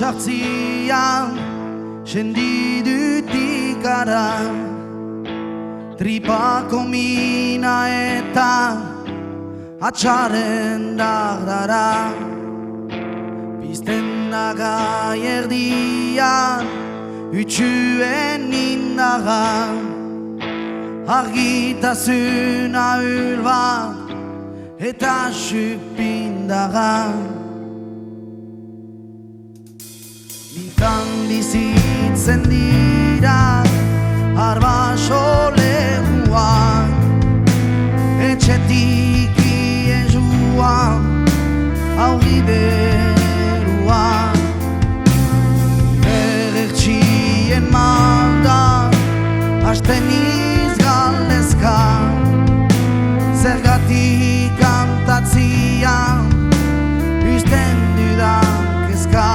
sartzian sendidutik gara, tripako mina eta atxaren dardara. Pizten da gai erdian utxuen indaga, argitasuna hul bat eta supindaga. Bitan bizitzen dira arbaso lehuan, etxetik ien juan aurri beruan. Erertxien maldan hasten izgaldezka, zergatik kantatzian uzten dudan kezka.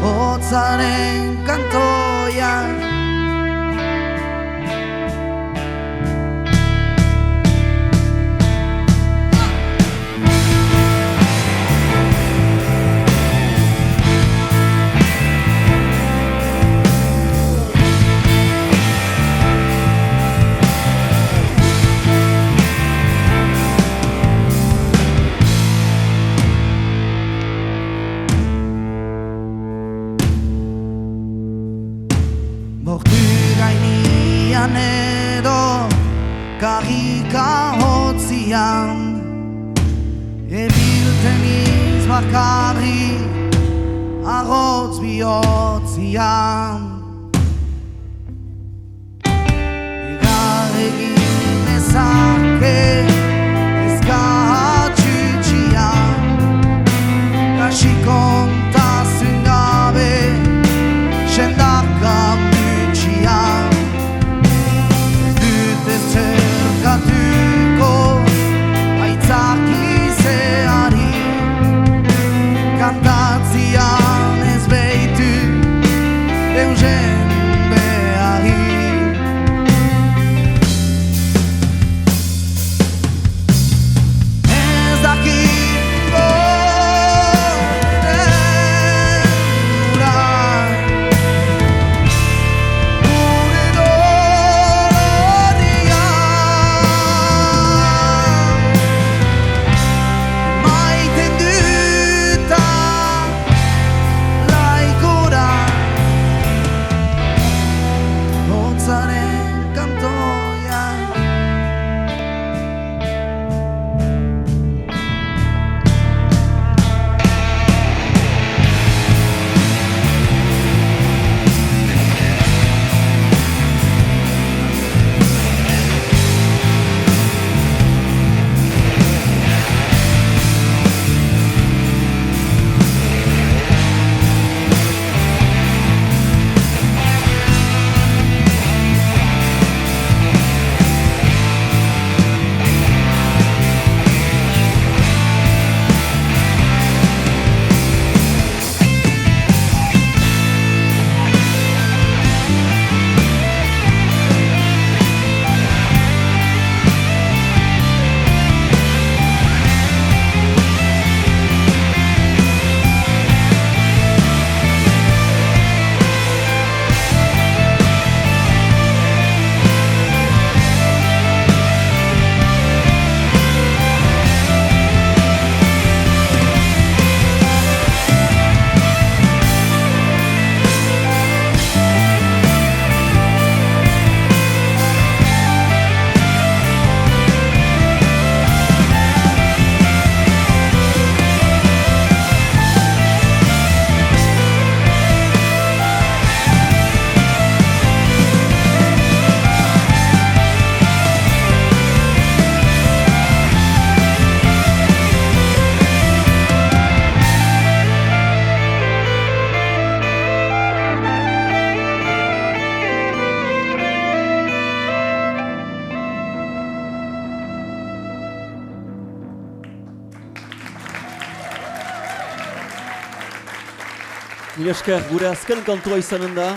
Hotzaren kantoia, bortu gainian edo karrika hotzian, ebilten izbakarri arrotz bihotzian. Egar egin ezake ezkatxutxian, kasi kontazun gabe sendaka mutxian. Dut ez zerkatuko aitzakizeari, kantatzian ez behitu eugen Mila esker, gure azken kantua izanen da.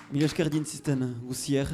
Mila esker dintziten guzier.